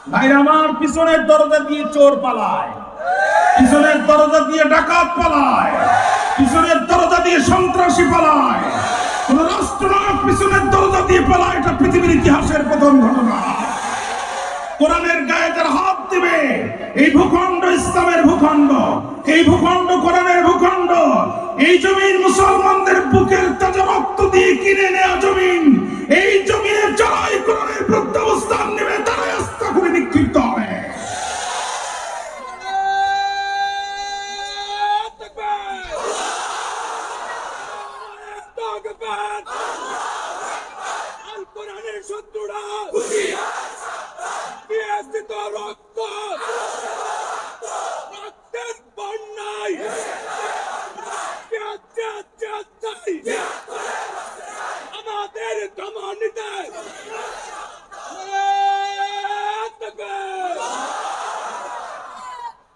ভাইরা আমার, পিছনের দরজা দিয়ে চোর পালায়, পিছনের দরজা দিয়ে ডাকাত পালায়, পিছনের দরজা দিয়ে সন্ত্রাসী পালায়। কোন রাষ্ট্রনায়ক পিছনের দরজা দিয়ে পালায়, এটা পৃথিবীর ইতিহাসের প্রথম ঘটনা। কোরআনের গায়ে যারা হাত দিবে, এই ভূখণ্ড ইসলামের ভূখণ্ড, এই ভূখণ্ড কোরআনের ভূখণ্ড, এই জমিন মুসলমানদের বুকের তাজা রক্ত দিয়ে কিনে নেওয়া জমিন। এই জমিনে যারাই কোরআনের বিরুদ্ধে অবস্থান নেবে, তারাই আস্থা করে নিক্ষিপ্ত হবে।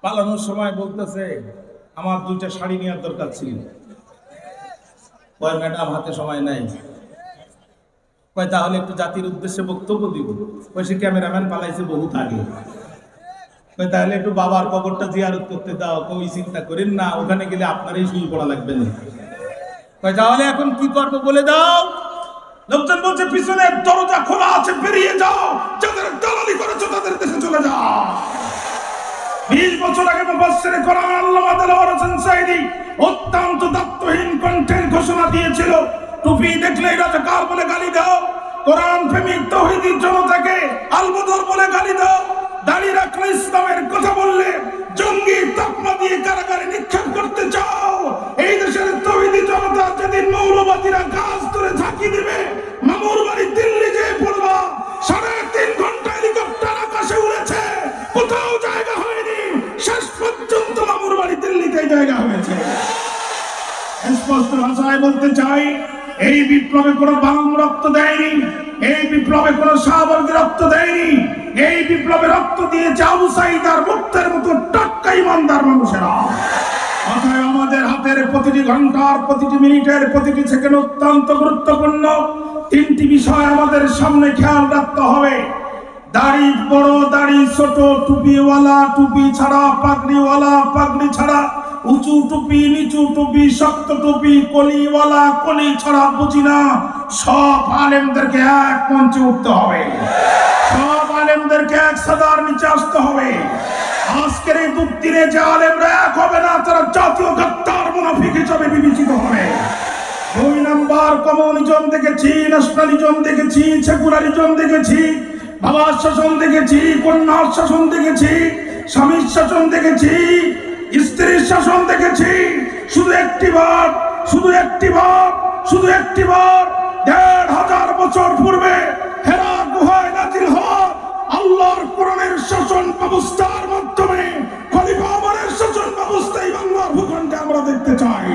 পালানোর সময় বলতেছে আমার 2টা শাড়ি নেওয়ার দরকার ছিল। কয় ম্যাডাম হাতে সময় নাই। কয় তাহলে একটু জাতির উদ্দেশ্যে বক্তব্য দিব। কয় সে ক্যামেরাম্যান পালাইছে বহুত আগে। কয় তাহলে একটু বাবার কবরটা জিয়ারত করতে দাও। কই চিন্তা করেন না, ওখানে গেলে আপনারই শুয়ে পড়া লাগবে না। কয় তাহলে এখন কি করবো বলে দাও। লোকজন বলছে পিছনের দরজা খোলা আছে, বেরিয়ে যাও, যাদের দালালি করেছো তাদের দেশে চলে যাও। 20 বছর আগে মুফাসসিরে কোরআন আল্লামা দেলোয়ার হোসেন সাঈদী অত্যন্ত দায়িত্বহীন কণ্ঠের ঘোষণা দিয়েছিল, টুপি দেখলেই রাজাকার বলে গালি দাও, কোরআন প্রেমিক তাওহীদি জনতাকে আলবদর বলে গালি দাও, দাড়ি রাখলে ইসলামের কথা বললে জঙ্গি তকমা দিয়ে কারাগারে নিক্ষেপ করতে চাও। এই দেশের তাওহীদি জনতা যেদিন মৌলবাদীরা গাছ ধরে ঝাঁকি দিবে, মামুর বাড়ি দিল্লি যেয়ে পড়বা। 3.5 ঘন্টা হেলিকপ্টার আকাশে উড়েছে, কোথাও জায়গা হয়নি। শেষ পর্যন্ত মামুর বাড়ি দিল্লিতে জায়গা হয়েছে। স্পষ্ট ভাষায় বলতে চাই, এই বিপ্লবে কোনো বাম রক্ত দেয়নি, এই বিপ্লবে কোনো শাহবাগী রক্ত দেয়নি। এই বিপ্লবে রক্ত দিয়েছে আবু সাঈদ আর মুক্তের মতো টাটকা ইমানদার মানুষেরা। অতএব আমাদের হাতের প্রতিটি ঘন্টার, প্রতিটি মিনিটের, প্রতিটি সেকেন্ড অত্যন্ত গুরুত্বপূর্ণ। 3টি বিষয় আমাদের সামনে খেয়াল রাখতে হবে। দাড়ি বড়, দাড়ি ছোট, টুপিওয়ালা, টুপি ছাড়া, পাগড়িওয়ালা, পাগড়ি ছাড়া, উঁচু টুপি, নিচু টুপি, শক্ত টুপি, কলিওয়ালা, কলি ছাড়া বুঝি না। সব আলেমদেরকে এক মঞ্চে উঠতে হবে, সব আলেমদেরকে এক ছাতার নিচে আসতে হবে। আজকের এই দুঃদিনে যে আলেমরা এক হবে না, তারা জাতীয় গাদ্দার মুনাফিক হিসাবে বিবেচিত হবে। 2 নাম্বার, কমিউনিজম দেখেছি, ন্যাশনালিজম দেখেছি, সেকুলারিজম দেখেছি, বাবার শাসন দেখেছি, কন্যার শাসন দেখেছি, স্বামীর শাসন দেখেছি, স্ত্রীর শাসন দেখেছি। শুধু একটি বার 1500 বছর পূর্বে হেরা গুহায় নাজিল হওয়া আল্লাহর কোরআনের শাসন ব্যবস্থার মাধ্যমে খলিফা ওমরের শাসন ব্যবস্থায় বাংলার ভূখণ্ডে আমরা দেখতে চাই।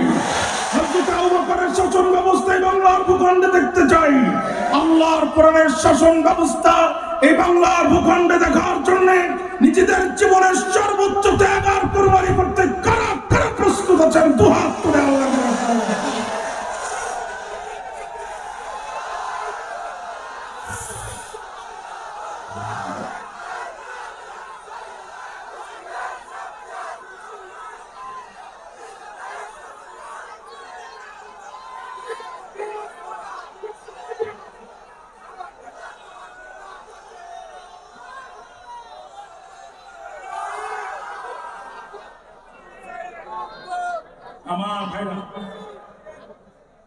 হযরত আবু বকরের শাসন ব্যবস্থায় বাংলার ভূখণ্ডে দেখতে চাই। আল্লাহর কোরআনের শাসন ব্যবস্থা এই বাংলার ভূখণ্ডে দেখার জন্য নিজেদের জীবনের সর্বোচ্চ ত্যাগ আর কুরবানি করতে কারা কারা প্রস্তুত আছেন? দুহাত তুলে আল্লাহ। আমার ভাইরা,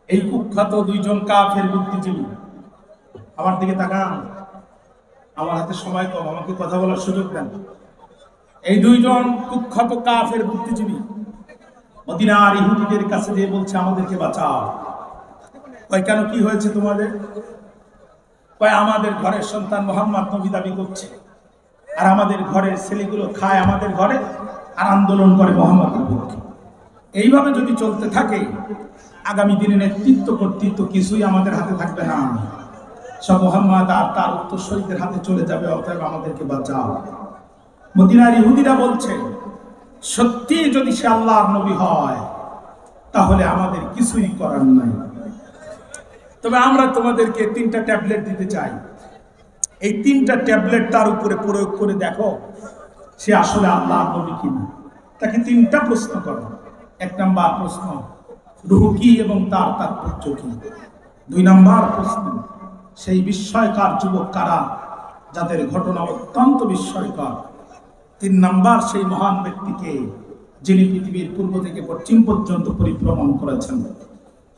এই কুখ্যাত 2জন কাফের বুদ্ধিজীবী, আমার দিকে তাকান। আমার হাতে সময় কম, আমাকে কথা বলার সুযোগ দেন। এই 2জন কুখ্যাত কাফের বুদ্ধিজীবী মদিনার ইহুদিদের কাছে গিয়ে বলছে আমাদেরকে বাঁচাও। কয় কেন, কি হয়েছে তোমাদের? কয় আমাদের ঘরের সন্তান মুহাম্মদ নবী দাবি করছে, আর আমাদের ঘরের ছেলেগুলো খায় আমাদের ঘরে আর আন্দোলন করে মুহাম্মদের পক্ষে। এইভাবে যদি চলতে থাকে, আগামী দিনে নেতৃত্ব কর্তৃত্ব কিছুই আমাদের হাতে থাকবে না, সব মুহাম্মদ আর তার উত্তরসূরিদের হাতে চলে যাবে। অতএব আমাদেরকে বাঁচাও। মদিনার ইহুদিরা বলছে, সত্যি যদি সে আল্লাহর নবী হয় তাহলে আমাদের কিছুই করার নাই, তবে আমরা তোমাদেরকে 3টা ট্যাবলেট দিতে চাই। এই তিনটা ট্যাবলেট তার উপরে প্রয়োগ করে দেখো সে আসলে আল্লাহ নবী কিনা। তাকে তিনটা প্রশ্ন করো। 1 নাম্বার প্রশ্ন, রূহ কি এবং তার তাৎপর্য কি। 2 নাম্বার প্রশ্ন, সেই বিস্ময়কর যুবক কারা যাদের ঘটনা অত্যন্ত বিস্ময়কর। 3 নাম্বার, সেই মহান ব্যক্তিকে যিনি পৃথিবীর পূর্ব থেকে পশ্চিম পর্যন্ত পরিভ্রমণ করেছেন।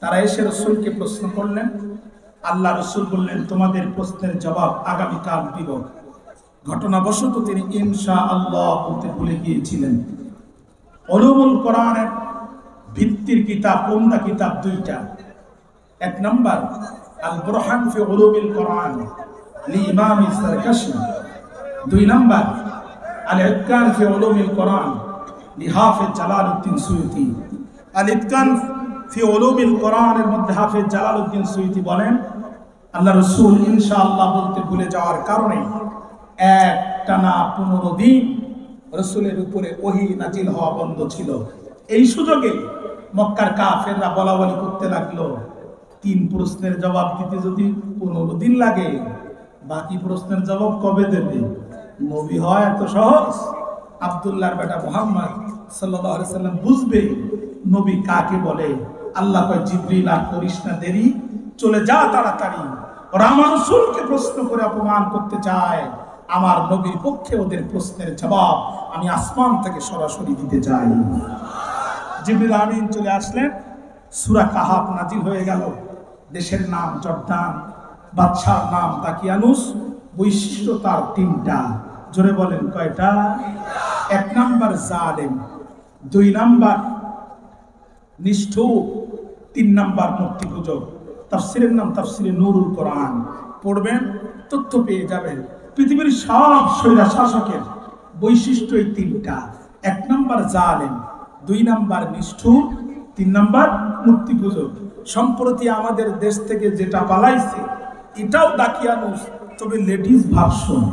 তারা এসে রসুলকে প্রশ্ন করলেন। আল্লাহ রসুল বললেন, তোমাদের প্রশ্নের জবাব আগামীকাল দিব। ঘটনাবশত তিনি ইনশাআল্লাহ বলতে ভুলে গিয়েছিলেন। উলুমুল কোরআনের ভিত্তির কিতাব কোনটা? কিতাব 2টা। 1 নাম্বার আল বুরহান ফি উলুমিল কোরআন লি ইমাম সারকাশি। 2 নাম্বার আল ইতকান ফি উলুমিল কোরআন লি হাফিজ জালালউদ্দিন সুয়ুতি। আল ইতকান ফি উলুমিল কোরআনের মধ্যে হাফিজ জালালউদ্দিন সুয়ুতি বলেন, আল্লাহ রাসূল ইনশাআল্লাহ বলতে ভুলে যাওয়ার কারণে একটানা 15 দিন রাসূলের উপরে ওহী নাজিল হওয়া বন্ধ ছিল। এই সুযোগে মক্কার কাফেররা বলাবলি করতে লাগলো, 3 প্রশ্নের জবাব দিতে যদি 15 দিন লাগে, বাকি প্রশ্নের জবাব কবে দেবে? নবী হয় এত সহজ? আব্দুল্লাহর বেটা মুহাম্মদ সাল্লাল্লাহু আলাইহি সাল্লাম বুঝবে নবী কাকে বলে। আল্লাহ কয়, জিবরিল আর করিস না দেরি, চলে যা তাড়াতাড়ি। ওরা আমার রাসূলকে প্রশ্ন করে অপমান করতে চায়, আমার নবীর পক্ষে ওদের প্রশ্নের জবাব আমি আসমান থেকে সরাসরি দিতে চাই। জিবরিল আমিন চলে আসলেন, সূরা কাহাফ নাজিল হয়ে গেল। দেশের নাম জর্দান, বাদশার নাম দাকিয়ানুস, বৈশিষ্ট্য তার 3টা। জোরে বলেন কয়টা? 1 নাম্বার জালেম, 2 নাম্বার নিষ্ঠুর, 3 নাম্বার মূর্তি পূজক। তাফসিরের নাম তাফসিরে নূরুল কোরআন, পড়বেন তথ্য পেয়ে যাবেন। পৃথিবীর সব স্বৈরা শাসকের বৈশিষ্ট্য এই 3টা। 1 নাম্বার জালেম, 2 নাম্বার নিষ্ঠুর, 3 নাম্বার মূর্তি পূজক। সম্প্রতি আমাদের দেশ থেকে যেটা পালাইছে এটাও দাকিয়ানুস, তবে লেডিস ভার্সন।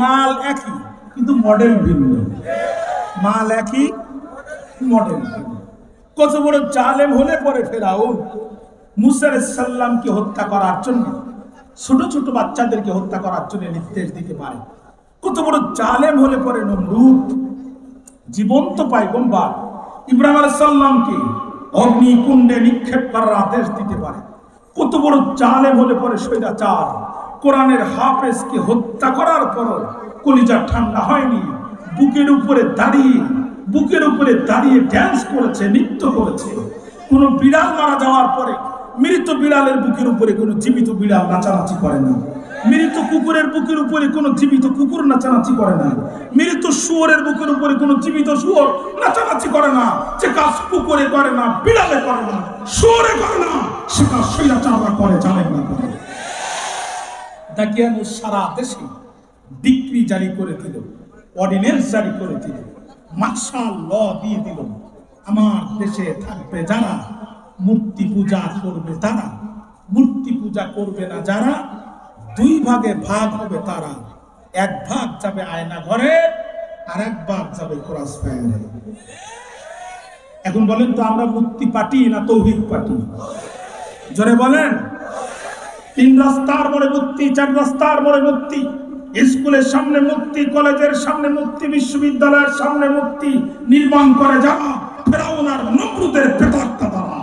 মাল একই কিন্তু মডেল ভিন্ন। মাল একই, মডেল ভিন্ন। কত বড় জালেম হলে পরে ফেরাউন মুসা আলাইহিস সালামকে হত্যা করার জন্য, ছোট ছোট বাচ্চাদেরকে হত্যা করার জন্য নির্দেশ দিতে পারে। কত বড় জালেম হলে পরে নমরুদ জীবন্ত পয়গম্বর ইব্রাহিম আলাইহিস সালামকে অগ্নিকুণ্ডে নিক্ষেপ করার আদেশ দিতে পারে। কত বড় জালেম হলে পরে স্বৈরাচার কোরআনের হাফেজকে হত্যা করার পর কলিজা ঠান্ডা হয়নি, বুকের উপরে দাঁড়িয়ে ড্যান্স করেছে, নৃত্য করেছে। কোন বিড়াল মারা যাওয়ার পরে মৃত বিড়ালের বুকের উপরে কোনো জীবিত বিড়াল নাচানাচি করে না। মৃত কুকুরের বুকের উপরে কোনো জীবিত কুকুর নাচানাচি করে না। মৃত শুয়োরের বুকের উপরে কোনো জীবিত শুয়োর নাচানাচি করে না। যে কাজ কুকুরে করে না, বিড়ালে করে না, শুয়োরে করে না, সে কাজ স্বৈরাচাররা করে, জানেন না করে। দাকিয়ানুস সারা দেশে ডিক্রি জারি করে দিল, অর্ডিন্যান্স জারি করে দিল, মার্শাল ল দিয়ে দিল। আমার দেশে থাকবে যারা, মূর্তি পূজা করবে তারা, মূর্তি পূজা করবে না যারা, 2 ভাগে ভাগ হবে তারা। 1 ভাগ যাবে আয়না ঘরে, আর 1 ভাগ যাবে ক্রস ফায়ারে। এখন বলেন তো, আমরা মুক্তি পার্টি না তৌহিদ পার্টি? জোরে বলেন। 3 রাস্তার মোড়ে মুক্তি, 4 রাস্তার মোড়ে মুক্তি, স্কুলের সামনে মুক্তি, কলেজের সামনে মুক্তি, বিশ্ববিদ্যালয়ের সামনে মুক্তি নির্মাণ করে যারা, ফেরাউন আর নমরুদের প্রেতাত্মা তারা।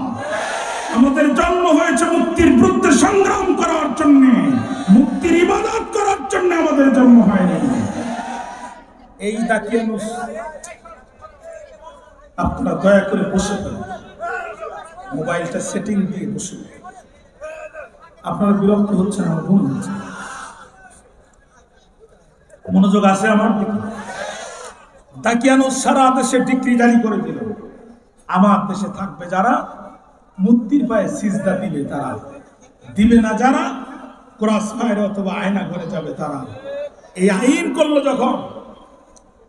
আমাদের জন্ম হয়েছে মুক্তির বিরুদ্ধে সংগ্রাম করার জন্য, মুক্তির ইবাদত করার জন্য আমাদের জন্ম হয়নি। এই দাকিয়ানুস, আপনারা দয়া করে বসে পড়ুন, মোবাইলটা সেটিং দিয়ে বসে। আপনারা বিরক্ত হচ্ছেন, আমার মনে হচ্ছে। মনোযোগ আছে আমার দিকে। দাকিয়ানুস সারা দেশে ডিক্রি জারি করে দিল, আমার দেশে থাকবে যারা, মূর্তির পায়ে সিজদা দিবে তারা, দিবে না যারা, ক্রস ফায়ার অথবা আয়না ঘরে যাবে তারা। এই আইন করলো যখন,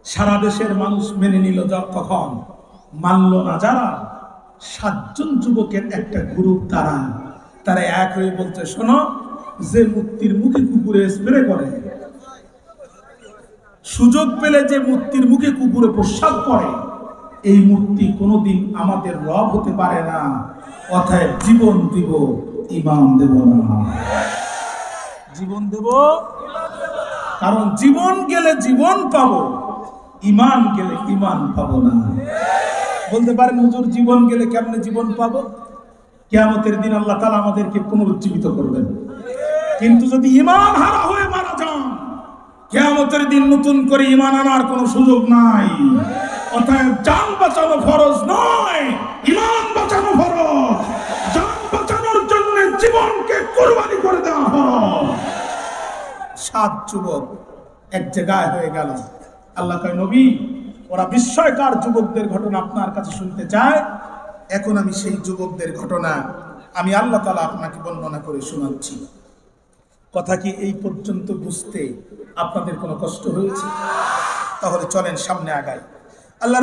সারা দেশের মানুষ মেনে নিল, তখন মানল না যারা, 7 জন যুবকের একটা গ্রুপ, তারা এক হয়ে বলছে, শোনো, যে মূর্তির মুখে কুকুরে স্প্রে করে, সুযোগ পেলে যে মূর্তির মুখে কুকুরে প্রস্রাব করে, এই মূর্তি কোনোদিন আমাদের রব হতে পারে না। অতএব জীবন দিব, ইমান দেব না। জীবন দেব, কারণ জীবন গেলে জীবন পাবো, ইমান গেলে ইমান পাবো না। বলতে পারেন হুজুর জীবন গেলে কেমনে জীবন পাবো? কিয়ামতের দিন আল্লাহ তাআলা আমাদেরকে পুনরুজ্জীবিত করবেন, কিন্তু যদি ইমান হারা হয়ে মারা যান, কিয়ামতের দিন নতুন করে ইমান আনার কোনো সুযোগ নাই। অতএব জান বাঁচানো ফরজ নয়, ইমান বাঁচানো ফরজ। জান বাঁচানোর জন্য জীবনকে কুরবানি করে দেওয়া ফরজ। 7 যুবক এক জায়গায় হয়ে গেল। আল্লাহ কয়, নবী, ওরা বিস্ময়কর যুবকদের ঘটনা আপনার কাছে শুনতে চায়। এখন আমি সেই যুবকদের ঘটনা আমি আল্লাহ তাআলা আপনাকে বর্ণনা করে শোনাচ্ছি। কথা কি এই পর্যন্ত বুঝতে আপনাদের কোনো কষ্ট হয়েছে? তাহলে চলেন সামনে আগাই। আল্লাহ